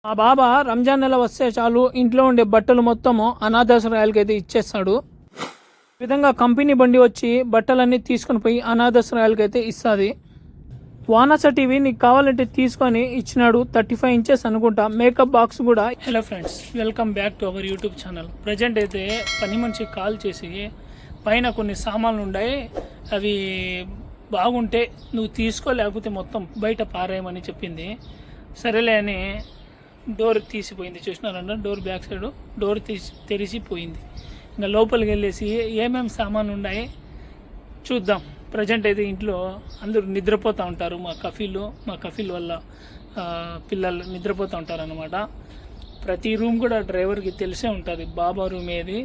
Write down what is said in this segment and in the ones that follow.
మా బాబా రంజాన్ నెల వస్తే చాలు ఇంట్లో ఉండే బట్టలు మొత్తము అనాథాశ్రయాలకి అయితే ఇచ్చేస్తాడు. ఈ విధంగా కంపెనీ బండి వచ్చి బట్టలన్నీ తీసుకొని పోయి అనాథాశ్రయాలకి అయితే ఇస్తుంది. వానస టీవీ నీకు కావాలంటే తీసుకొని ఇచ్చినాడు. 35 ఇంచెస్ అనుకుంటా. మేకప్ బాక్స్ కూడా. Hello friends, welcome back to our YouTube channel. Present అయితే పని మనిషికి కాల్ చేసి పైన కొన్ని సామాన్లు ఉన్నాయి, అవి బాగుంటే నువ్వు తీసుకో, లేకపోతే మొత్తం బయట పారేయమని చెప్పింది. సరేలే అని డోర్ తీసిపోయింది. చూసినారంట, డోర్ బ్యాక్ సైడ్ డోర్ తెరిచిపోయింది. ఇంకా లోపలికి వెళ్ళేసి ఏమేమి సామాన్లు ఉన్నాయి చూద్దాం. ప్రజెంట్ అయితే ఇంట్లో అందరూ నిద్రపోతూ ఉంటారు. మా కఫీల్ వల్ల పిల్లలు నిద్రపోతూ ఉంటారు అన్నమాట. ప్రతి రూమ్ కూడా డ్రైవర్కి తెలిసే ఉంటుంది. బాబా రూమ్ ఏది,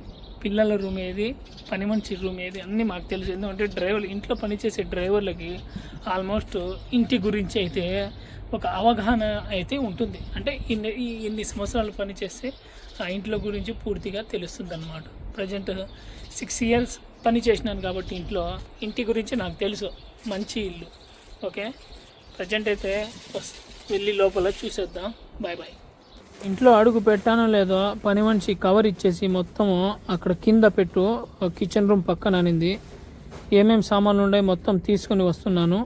పిల్లల రూమ్ ఏది, పని మనిషి రూమ్ ఏది, అన్నీ మాకు తెలుసు. ఎందుకంటే డ్రైవర్లు, ఇంట్లో పనిచేసే డ్రైవర్లకి ఆల్మోస్ట్ ఇంటి గురించి అయితే ఒక అవగాహన అయితే ఉంటుంది. అంటే ఇన్ని సంవత్సరాలు పనిచేస్తే ఆ ఇంట్లో గురించి పూర్తిగా తెలుస్తుంది అన్నమాట. ప్రజెంట్ 6 years పని చేసినాను కాబట్టి ఇంటి గురించి నాకు తెలుసు. మంచి ఇల్లు. ఓకే, ప్రజెంట్ అయితే వెళ్ళి లోపల చూసేద్దాం. Bye bye. ఇంట్లో అడుగు పెట్టానో లేదో పని మనిషి కవర్ ఇచ్చేసి మొత్తము అక్కడ కింద పెట్టు, కిచెన్ రూమ్ పక్కన అనింది. ఏమేమి సామాన్లు ఉన్నాయి మొత్తం తీసుకొని వస్తున్నాను.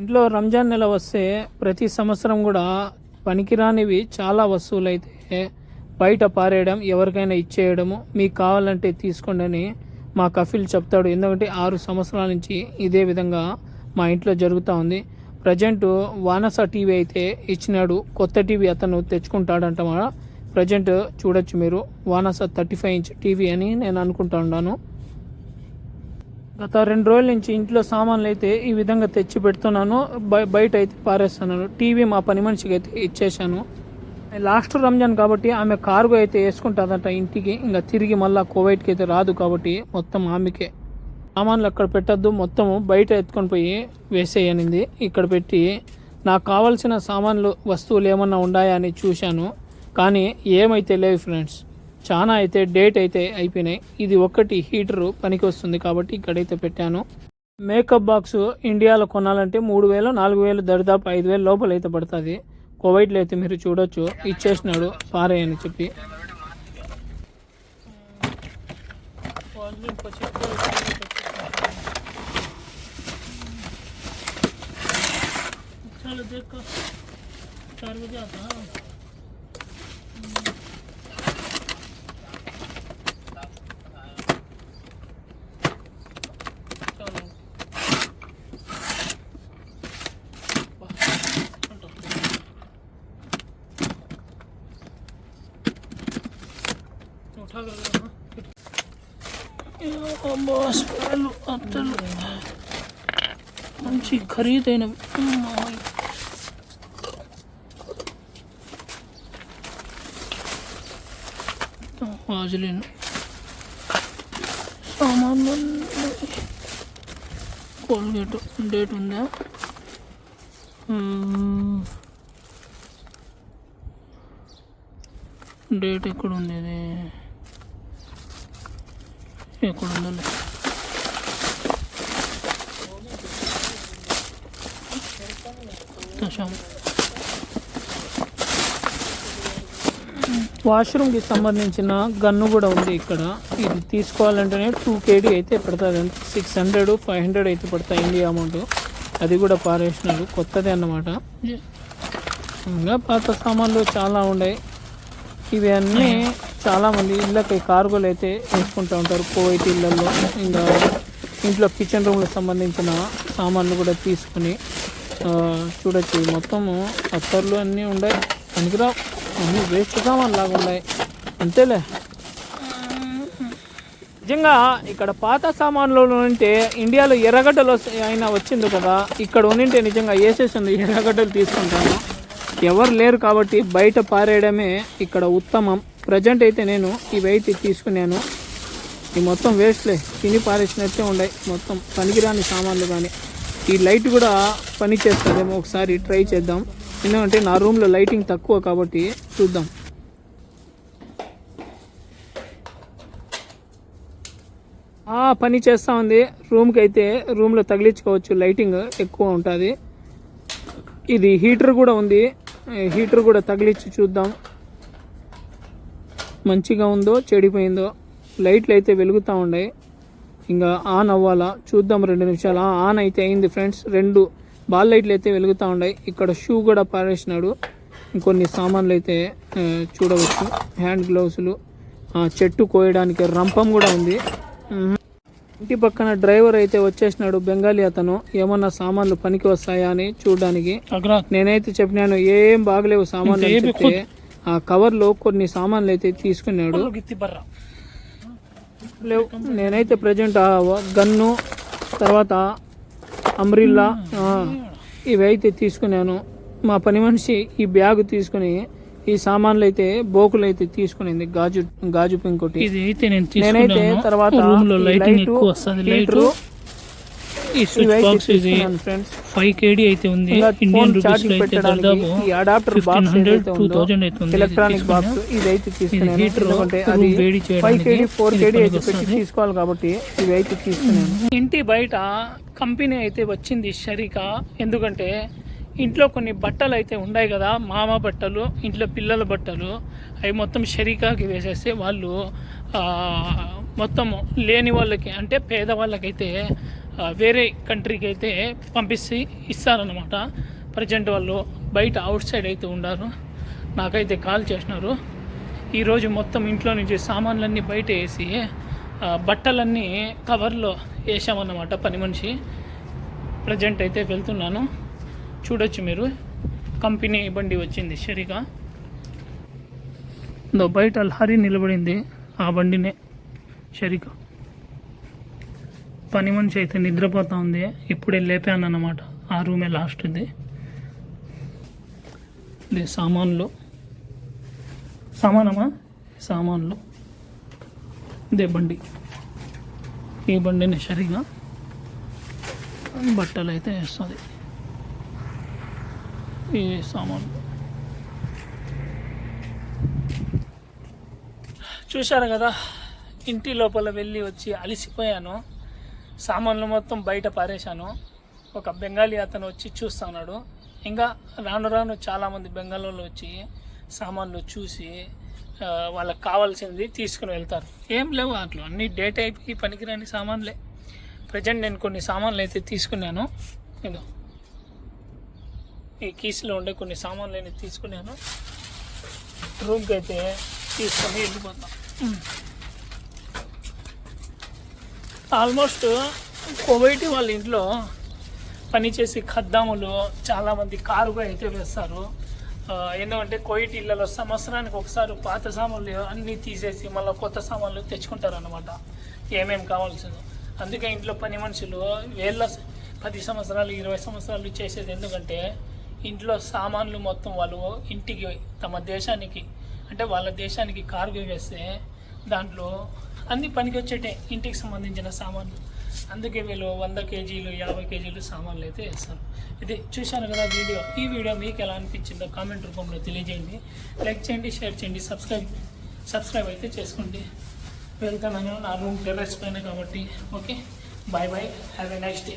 ఇంట్లో రంజాన్ నెల వస్తే ప్రతి సంవత్సరం కూడా పనికిరానివి చాలా వస్తువులు అయితే బయట పారేయడం, ఎవరికైనా ఇచ్చేయడము, మీకు కావాలంటే తీసుకోండి అని మా కఫీల్ చెప్తాడు. ఎందుకంటే 6 సంవత్సరాల నుంచి ఇదే విధంగా మా ఇంట్లో జరుగుతూ ఉంది. ప్రజెంట్ వానస టీవీ అయితే ఇచ్చినాడు. కొత్త టీవీ అతను తెచ్చుకుంటాడంట. ప్రజెంట్ చూడొచ్చు మీరు, వానస 35 inch టీవీ అని నేను అనుకుంటా ఉన్నాను. గత 2 రోజుల నుంచి ఇంట్లో సామాన్లు అయితే ఈ విధంగా తెచ్చి పెడుతున్నాను. బయట అయితే పారేస్తున్నాను. టీవీ మా పని మనిషికి అయితే ఇచ్చేసాను. లాస్ట్ రంజాన్ కాబట్టి ఆమె కార్గో అయితే వేసుకుంటుందంట ఇంటికి. ఇంకా తిరిగి మళ్ళీ కువైట్కి అయితే రాదు కాబట్టి మొత్తం ఆమెకే. సామాన్లు అక్కడ పెట్టద్దు, మొత్తము బయట ఎత్తుకొని పోయి వేసేయనింది. ఇక్కడ పెట్టి నాకు కావాల్సిన వస్తువులు ఏమన్నా ఉన్నాయా అని చూశాను, కానీ ఏమైతే లేవు ఫ్రెండ్స్. చాలా అయితే డేట్ అయితే అయిపోయినాయి. ఇది ఒక్కటి హీటరు పనికి వస్తుంది కాబట్టి ఇక్కడైతే పెట్టాను. మేకప్ బాక్స్ ఇండియాలో కొనాలంటే 3,000 4,000 దరిదాపు 5,000 లోపల అయితే పడుతుంది. కువైట్లో అయితే మీరు చూడొచ్చు, ఇచ్చేసినాడు పారేయని చెప్పి. అత్తలు మంచి ఖరీదైనవి. వాజలిన్ సామాన్లు, కోల్గేట్ డేట్ ఉందా, డేట్ ఎక్కడుంది, ఇది ఎక్కడుందో వాష్రూమ్కి సంబంధించిన గన్ను కూడా ఉంది ఇక్కడ. ఇది తీసుకోవాలంటేనే 2 kg అయితే పడుతుంది. 600 500 అయితే పడతాయి ఇండియా అమౌంట్. అది కూడా పారేసినారు, కొత్తదే అన్నమాట. ఇంకా పాత సామాన్లు చాలా ఉన్నాయి. ఇవి అన్నీ చాలామంది ఇళ్ళకి కార్గోలు అయితే వేసుకుంటూ ఉంటారు కువైట్ ఇళ్ళల్లో. ఇంకా ఇంట్లో కిచెన్ రూమ్లకు సంబంధించిన సామాన్లు కూడా తీసుకుని చూడొచ్చు. మొత్తము అత్తర్లు అన్నీ ఉన్నాయి, పనికిరావు, అన్నీ వేస్ట్ సామాన్ లాగా ఉన్నాయి. అంతేలే. నిజంగా ఇక్కడ పాత సామాన్లు ఉంటే ఇండియాలో ఎర్రగడ్డలు అయినా వచ్చింది కదా, ఇక్కడ ఉండింటే నిజంగా వేసేసింది. ఎర్రగడ్డలు తీసుకుంటాను. ఎవరు లేరు కాబట్టి బయట పారేయడమే ఇక్కడ ఉత్తమం. ప్రజెంట్ అయితే నేను ఇవైతే తీసుకున్నాను. ఇవి మొత్తం వేస్ట్లే, తిని పారేసినట్టే ఉన్నాయి మొత్తం, పనికిరాని సామాన్లు. కానీ ఈ లైట్ కూడా పని చేస్తుందేమో, ఒకసారి ట్రై చేద్దాం. ఎందుకంటే నా రూమ్లో లైటింగ్ తక్కువ కాబట్టి చూద్దాం. పని చేస్తూ ఉంది. రూమ్కి అయితే రూమ్లో తగిలించుకోవచ్చు, లైటింగ్ ఎక్కువ ఉంటుంది. ఇది హీటర్ కూడా ఉంది. హీటర్ కూడా తగిలిచ్చి చూద్దాం మంచిగా ఉందో చెడిపోయిందో. లైట్లు అయితే వెలుగుతూ ఉన్నాయి, ఇంకా ఆన్ అవ్వాలా చూద్దాం. 2 నిమిషాలు ఆన్ అయితే అయింది ఫ్రెండ్స్. 2 బాల్ లైట్లు అయితే వెలుగుతూ ఉన్నాయి. ఇక్కడ షూ కూడా పారేసినాడు. ఇంకొన్ని సామాన్లు అయితే చూడవచ్చు. హ్యాండ్ గ్లౌజులు, చెట్టు కోయడానికి రంపం కూడా ఉంది. ఇంటి పక్కన డ్రైవర్ అయితే వచ్చేసినాడు, బెంగాలీ అతను. ఏమన్నా సామాన్లు పనికి వస్తాయా అని చూడడానికి. నేనైతే చెప్పినాను ఏం బాగలేవు సామాన్లు అని చెప్తే ఆ కవర్ లో కొన్ని సామాన్లు అయితే తీసుకున్నాడు. లేవు. నేనైతే ప్రజెంట్ గన్ను, తర్వాత అంబ్రిల్లా ఇవి అయితే తీసుకున్నాను. మా పని మనిషి ఈ బ్యాగ్ తీసుకుని ఈ సామాన్లు అయితే బోకులు అయితే తీసుకునింది, గాజు పెంకుటి. నేనైతే తర్వాత లైటరు ఈ స్విచ్ బాక్స్ ఇది 5 kd అయితే ఉంది. ఇండియన్ రూపీస్ లో అయితే దాదాపు ఈ అడాప్టర్ బాక్స్ 1500-2000 అయితే ఉంది. ఎలక్ట్రానిక్ బాక్స్ ఇది అయితే తీసుకున్నాను. ఎందుకంటే అది 5 kd 4 kd అయితే పెట్టి తీసుకోవాలి కాబట్టి ఇవి అయితే తీసుకున్నాను. ఇంటి బయట కంపెనీ అయితే వచ్చింది షరికా. ఎందుకంటే ఇంట్లో కొన్ని బట్టలు అయితే ఉన్నాయి కదా, మామ బట్టలు, ఇంట్లో పిల్లల బట్టలు, అవి మొత్తం షరికాకి వేసేస్తే వాళ్ళు మొత్తం లేని వాళ్ళకి అంటే పేదవాళ్ళకైతే వేరే కంట్రీకి అయితే పంపిస్తే ఇస్తారన్నమాట. ప్రజెంట్ వాళ్ళు బయట అవుట్ సైడ్ అయితే ఉన్నారు. నాకైతే కాల్ చేసినారు. ఈరోజు మొత్తం ఇంట్లో నుంచి సామాన్లన్నీ బయట వేసి బట్టలన్నీ కవర్లో వేసామన్నమాట పని మనిషి. ప్రజెంట్ అయితే వెళ్తున్నాను, చూడొచ్చు మీరు. కంపెనీ బండి వచ్చింది షరికా. బయట హరి నిలబడింది, ఆ బండినే షరికా. పని మనిషి అయితే నిద్రపోతా ఉంది. ఇప్పుడే లేపాను అన్నమాట. ఆ రూమే లాస్ట్ ఇది. ఇది సామాన్లు, సామాన్లు ఇదే బండి. ఈ బండిని షరికా బట్టలు అయితే వేస్తుంది. ఈ సామాన్లు చూశారు కదా. ఇంటి లోపల వెళ్ళి వచ్చి అలసిపోయాను. సామాన్లు మొత్తం బయట పారేశాను. ఒక బెంగాలీ అతను వచ్చి చూస్తున్నాడు. ఇంకా రాను రాను చాలామంది బెంగాలీలో వచ్చి సామాన్లు చూసి వాళ్ళకి కావాల్సింది తీసుకుని వెళ్తారు. ఏం లేవు అట్లా, అన్నీ డేట్ అయిపోయి పనికిరాని సామాన్లే. ప్రజెంట్ నేను కొన్ని సామాన్లు అయితే తీసుకున్నాను. ఇదో ఈ కీస్లో ఉండే కొన్ని సామాన్లు అయితే తీసుకున్నాను. రూమ్కి అయితే తీసుకొని వెళ్ళిపోతాం. ఆల్మోస్ట్ కువైటీ వాళ్ళ ఇంట్లో పనిచేసి ఖద్దాములు చాలామంది కారుగా అయితే వేస్తారు. ఎందుకంటే కువైట్ ఇళ్ళలో సంవత్సరానికి ఒకసారి పాత సామాన్లు అన్నీ తీసేసి మళ్ళీ కొత్త సామాన్లు తెచ్చుకుంటారు అన్నమాట, ఏమేమి కావాల్సిందో. అందుకే ఇంట్లో పని మనుషులు 10 సంవత్సరాలు 20 సంవత్సరాలు చేసేది. ఎందుకంటే ఇంట్లో సామాన్లు మొత్తం వాళ్ళు ఇంటికి తమ దేశానికి అంటే వాళ్ళ దేశానికి కార్గో వేస్తే దాంట్లో అన్ని పనికి వచ్చేటే ఇంటికి సంబంధించిన సామాన్లు. అందుకే వీళ్ళు 100 కేజీలు 50 కేజీలు సామాన్లు అయితే వేస్తారు. ఇది చూశాను కదా వీడియో. ఈ వీడియో మీకు ఎలా అనిపించిందో కామెంట్ రూపంలో తెలియజేయండి. లైక్ చేయండి, షేర్ చేయండి, సబ్స్క్రైబ్ అయితే చేసుకోండి. వెళ్తున్నాను నా రూమ్ టెర్రస్ పైన కాబట్టి. Okay, bye bye, have a nice day.